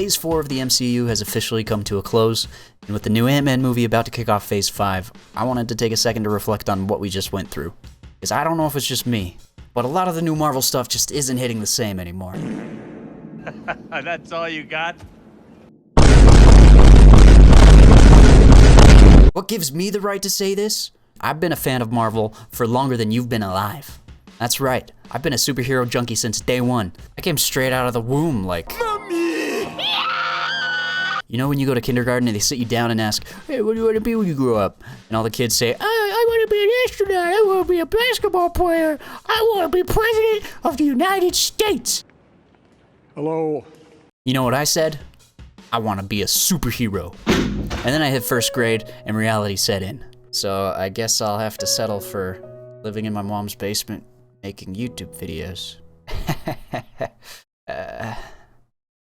Phase 4 of the MCU has officially come to a close, and with the new Ant-Man movie about to kick off Phase 5, I wanted to take a second to reflect on what we just went through. Because I don't know if it's just me, but a lot of the new Marvel stuff just isn't hitting the same anymore. That's all you got? What gives me the right to say this? I've been a fan of Marvel for longer than you've been alive. That's right, I've been a superhero junkie since day one. I came straight out of the womb like... Mommy! You know when you go to kindergarten and they sit you down and ask, hey, what do you want to be when you grow up? And all the kids say, I want to be an astronaut, I want to be a basketball player, I want to be president of the United States. Hello? You know what I said? I want to be a superhero. And then I hit first grade and reality set in. So I guess I'll have to settle for living in my mom's basement making YouTube videos.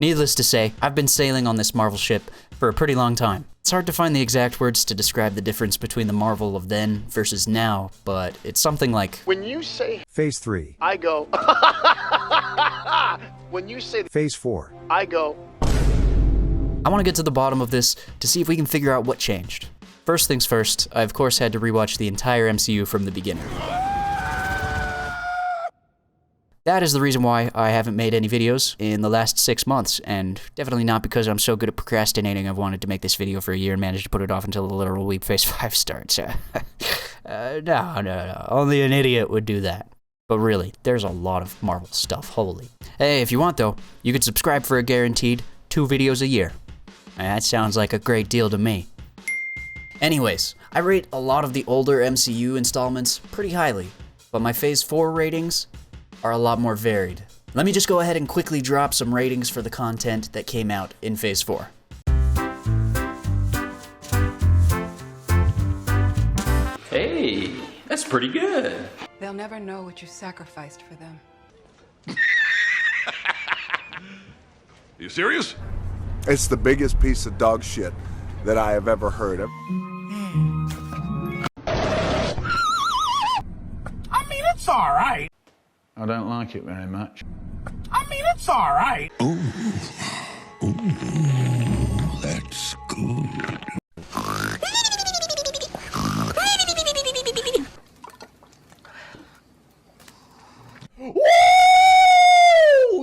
Needless to say, I've been sailing on this Marvel ship for a pretty long time. It's hard to find the exact words to describe the difference between the Marvel of then versus now, but it's something like... When you say Phase 3. I go. When you say Phase 4. I go. I want to get to the bottom of this to see if we can figure out what changed. First things first, I of course had to rewatch the entire MCU from the beginning. That is the reason why I haven't made any videos in the last 6 months, and definitely not because I'm so good at procrastinating. I've wanted to make this video for a year and managed to put it off until the literal week Phase 5 starts. No. Only an idiot would do that. But really, there's a lot of Marvel stuff, holy. Hey, if you want though, you can subscribe for a guaranteed 2 videos a year. That sounds like a great deal to me. Anyways, I rate a lot of the older MCU installments pretty highly, but my Phase 4 ratings are a lot more varied. Let me just go ahead and quickly drop some ratings for the content that came out in Phase 4. Hey, that's pretty good. They'll never know what you sacrificed for them. You serious? It's the biggest piece of dog shit that I have ever heard of. I mean, it's all right. I don't like it very much. I mean, it's all right. Ooh, that's good. Woo!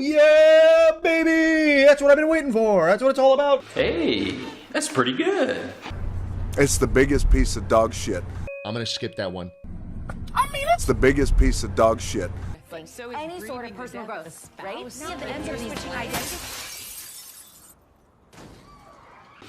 Yeah, baby! That's what I've been waiting for. That's what it's all about. Hey, that's pretty good. It's the biggest piece of dog shit. I'm gonna skip that one. I mean, It's the biggest piece of dog shit. Any sort of personal growth, right? Yeah, the ends of switching identity.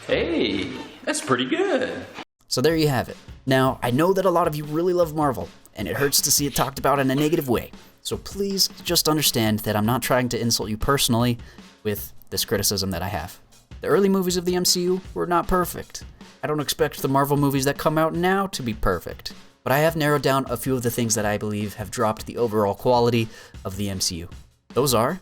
Hey, that's pretty good. So there you have it. Now, I know that a lot of you really love Marvel, and it hurts to see it talked about in a negative way. So please just understand that I'm not trying to insult you personally with this criticism that I have. The early movies of the MCU were not perfect. I don't expect the Marvel movies that come out now to be perfect. But I have narrowed down a few of the things that I believe have dropped the overall quality of the MCU. Those are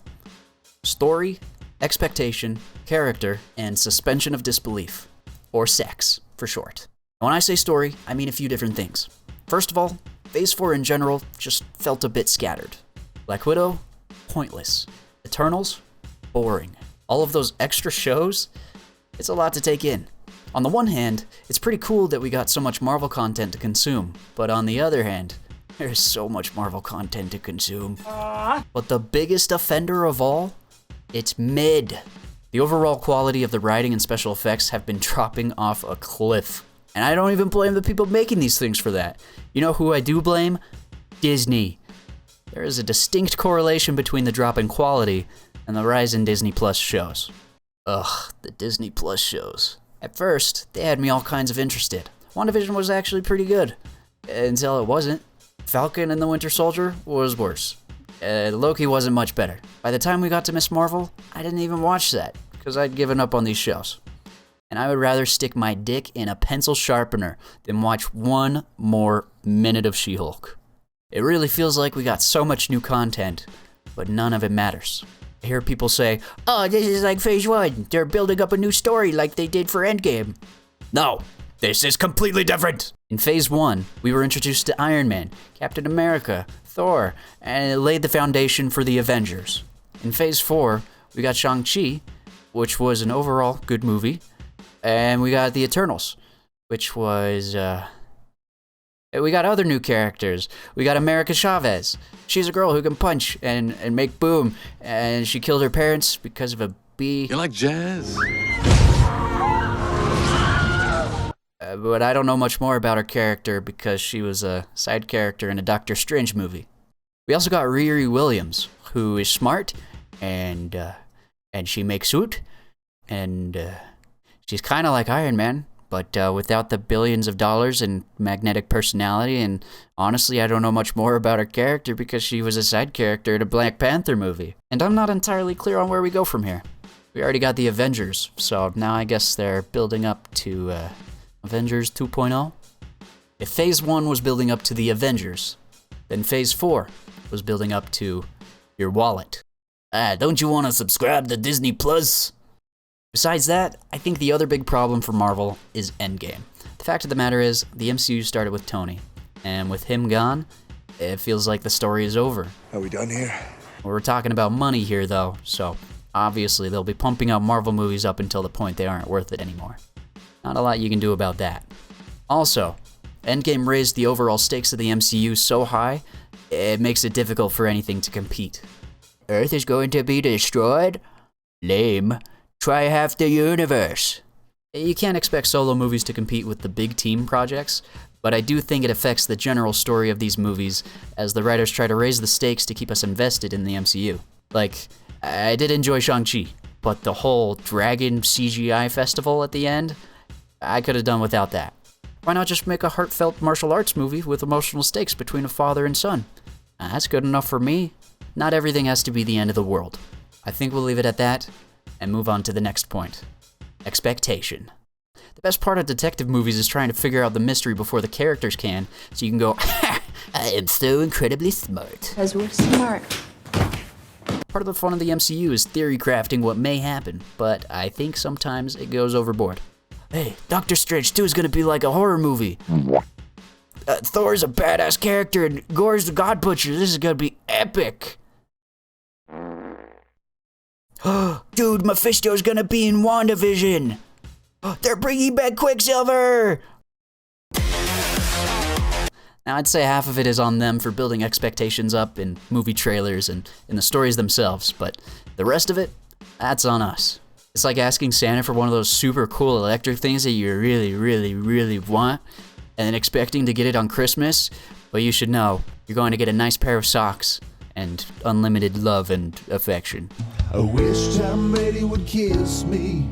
story, expectation, character, and suspension of disbelief, or sex for short. And when I say story, I mean a few different things. First of all, Phase 4 in general just felt a bit scattered. Black Widow, pointless. Eternals, boring. All of those extra shows, it's a lot to take in. On the one hand, it's pretty cool that we got so much Marvel content to consume, but on the other hand, there's so much Marvel content to consume. But the biggest offender of all, it's mid. The overall quality of the writing and special effects have been dropping off a cliff. And I don't even blame the people making these things for that. You know who I do blame? Disney. There is a distinct correlation between the drop in quality and the rise in Disney Plus shows. Ugh, the Disney Plus shows. At first, they had me all kinds of interested. WandaVision was actually pretty good, until it wasn't. Falcon and the Winter Soldier was worse. Loki wasn't much better. By the time we got to Ms. Marvel, I didn't even watch that, because I'd given up on these shows. And I would rather stick my dick in a pencil sharpener than watch one more minute of She-Hulk. It really feels like we got so much new content, but none of it matters. I hear people say, oh, this is like Phase 1. They're building up a new story like they did for Endgame. No, this is completely different. In Phase 1, we were introduced to Iron Man, Captain America, Thor, and it laid the foundation for the Avengers. In Phase 4, we got Shang-Chi, which was an overall good movie. And we got The Eternals, which was, we got other new characters. We got America Chavez. She's a girl who can punch and make boom. And she killed her parents because of a bee. You like jazz? But I don't know much more about her character because she was a side character in a Doctor Strange movie. We also got Riri Williams, who is smart, and she makes suit, and she's kind of like Iron Man, but without the billions of dollars and magnetic personality. And honestly, I don't know much more about her character because she was a side character in a Black Panther movie. And I'm not entirely clear on where we go from here. We already got the Avengers, so now I guess they're building up to Avengers 2.0. If Phase 1 was building up to the Avengers, then Phase 4 was building up to your wallet. Don't you want to subscribe to Disney Plus? Besides that, I think the other big problem for Marvel is Endgame. The fact of the matter is, the MCU started with Tony, and with him gone, it feels like the story is over. Are we done here? We're talking about money here, though, so obviously they'll be pumping out Marvel movies up until the point they aren't worth it anymore. Not a lot you can do about that. Also, Endgame raised the overall stakes of the MCU so high, it makes it difficult for anything to compete. Earth is going to be destroyed? Lame. Try half the universe. You can't expect solo movies to compete with the big team projects, but I do think it affects the general story of these movies as the writers try to raise the stakes to keep us invested in the MCU. Like, I did enjoy Shang-Chi, but the whole dragon CGI festival at the end, I could have done without that. Why not just make a heartfelt martial arts movie with emotional stakes between a father and son? That's good enough for me. Not everything has to be the end of the world. I think we'll leave it at that and move on to the next point. Expectation. The best part of detective movies is trying to figure out the mystery before the characters can, so you can go, I am so incredibly smart. Because we're smart. Part of the fun of the MCU is theory crafting what may happen, but I think sometimes it goes overboard. Hey, Doctor Strange 2 is gonna be like a horror movie. Thor's a badass character and Gore's the God Butcher. This is gonna be epic. Dude, Mephisto's gonna be in WandaVision. They're bringing back Quicksilver. Now, I'd say half of it is on them for building expectations up in movie trailers and in the stories themselves, but the rest of it, that's on us. It's like asking Santa for one of those super cool electric things that you really, really, really want, and then expecting to get it on Christmas, but you should know, you're going to get a nice pair of socks and unlimited love and affection. I wish Tom Brady would kiss me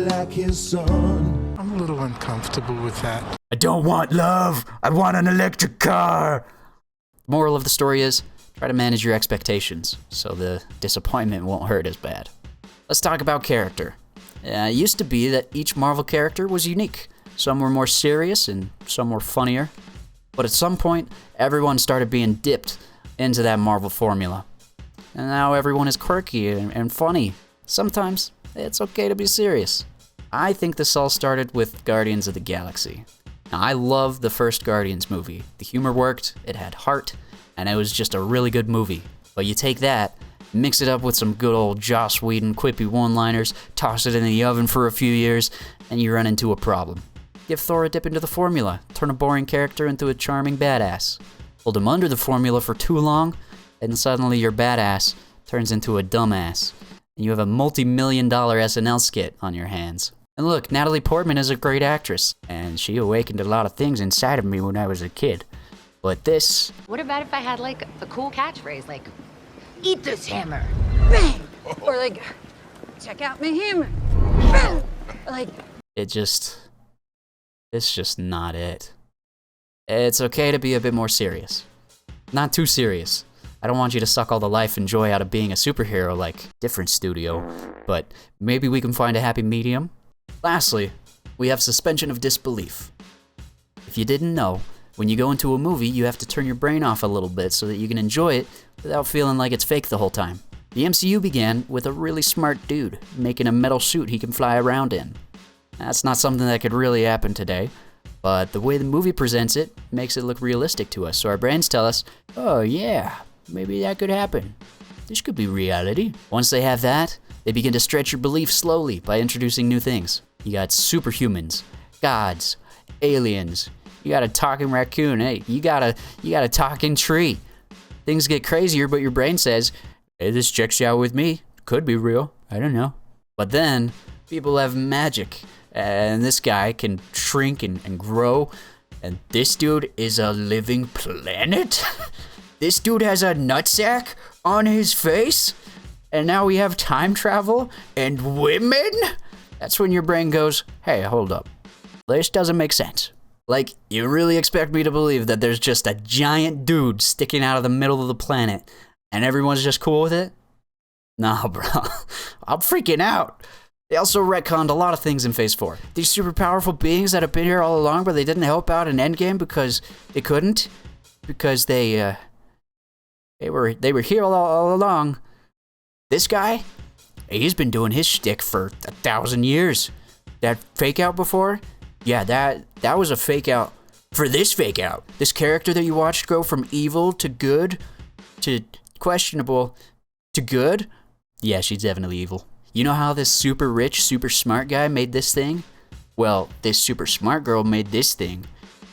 like his son. I'm a little uncomfortable with that. I don't want love, I want an electric car. Moral of the story is, try to manage your expectations, so the disappointment won't hurt as bad. Let's talk about character. It used to be that each Marvel character was unique. Some were more serious and some were funnier. But at some point, everyone started being dipped into that Marvel formula. And now everyone is quirky and funny. Sometimes, it's okay to be serious. I think this all started with Guardians of the Galaxy. Now, I love the first Guardians movie. The humor worked, it had heart, and it was just a really good movie. But you take that, mix it up with some good old Joss Whedon quippy one-liners, toss it in the oven for a few years, and you run into a problem. Give Thor a dip into the formula, turn a boring character into a charming badass. Hold him under the formula for too long, and suddenly your badass turns into a dumbass, and you have a multi-million-dollar SNL skit on your hands. And look, Natalie Portman is a great actress, and she awakened a lot of things inside of me when I was a kid. But this... What about if I had, like, a cool catchphrase, like, eat this hammer, bang! Or, like, check out my hammer, bang! Like... It's just not it. It's okay to be a bit more serious. Not too serious. I don't want you to suck all the life and joy out of being a superhero like different studio, but maybe we can find a happy medium. Lastly, we have suspension of disbelief. If you didn't know, when you go into a movie, you have to turn your brain off a little bit so that you can enjoy it without feeling like it's fake the whole time. The MCU began with a really smart dude making a metal suit he can fly around in. That's not something that could really happen today, but the way the movie presents it makes it look realistic to us, so our brains tell us, oh yeah, maybe that could happen. This could be reality. Once they have that, They begin to stretch your belief slowly by introducing new things. You got superhumans, gods, aliens. You got a talking raccoon. Hey, you got a talking tree. Things get crazier, but your brain says, hey, this checks out with me. Could be real. I don't know. But then people have magic, and this guy can shrink and grow. And this dude is a living planet? This dude has a nutsack on his face? And now we have time travel and women? That's when your brain goes, hey, hold up. This doesn't make sense. Like, you really expect me to believe that there's just a giant dude sticking out of the middle of the planet and everyone's just cool with it? Nah, bro. I'm freaking out. They also retconned a lot of things in Phase 4. These super powerful beings that have been here all along, but they didn't help out in Endgame because they couldn't? Because they were here all along. This guy, he's been doing his shtick for 1,000 years. That fake out before? Yeah, that was a fake out for this fake out. This character that you watched go from evil to good to questionable to good? Yeah, she's definitely evil. You know how this super rich, super smart guy made this thing? Well, this super smart girl made this thing,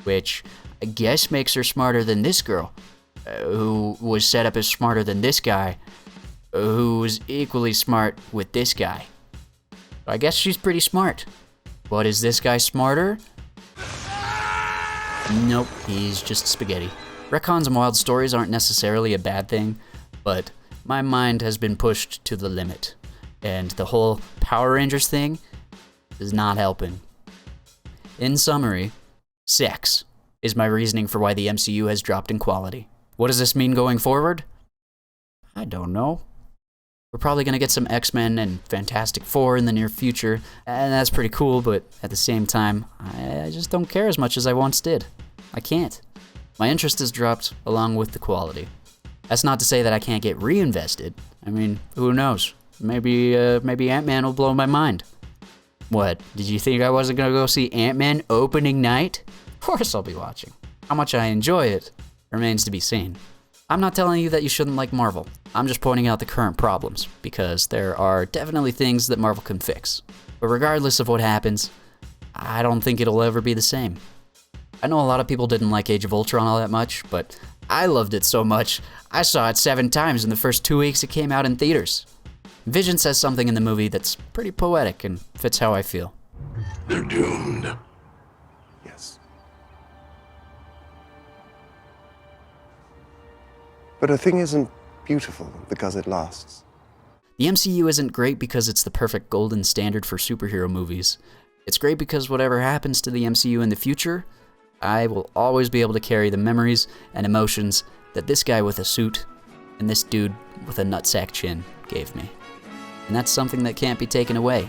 which I guess makes her smarter than this girl, who was set up as smarter than this guy, who was equally smart with this guy. I guess she's pretty smart. But is this guy smarter? Nope, he's just spaghetti. Retcons and wild stories aren't necessarily a bad thing, but my mind has been pushed to the limit. And the whole Power Rangers thing is not helping. In summary, sex is my reasoning for why the MCU has dropped in quality. What does this mean going forward? I don't know. We're probably going to get some X-Men and Fantastic Four in the near future, and that's pretty cool, but at the same time, I just don't care as much as I once did. I can't. My interest has dropped along with the quality. That's not to say that I can't get reinvested. I mean, who knows? Maybe Ant-Man will blow my mind. What, did you think I wasn't going to go see Ant-Man opening night? Of course I'll be watching. How much I enjoy it remains to be seen. I'm not telling you that you shouldn't like Marvel. I'm just pointing out the current problems, because there are definitely things that Marvel can fix. But regardless of what happens, I don't think it'll ever be the same. I know a lot of people didn't like Age of Ultron all that much, but I loved it so much, I saw it 7 times in the first 2 weeks it came out in theaters. Vision says something in the movie that's pretty poetic and fits how I feel. They're doomed. Yes. But a thing isn't beautiful because it lasts. The MCU isn't great because it's the perfect golden standard for superhero movies. It's great because whatever happens to the MCU in the future, I will always be able to carry the memories and emotions that this guy with a suit and this dude with a nutsack chin gave me. And that's something that can't be taken away.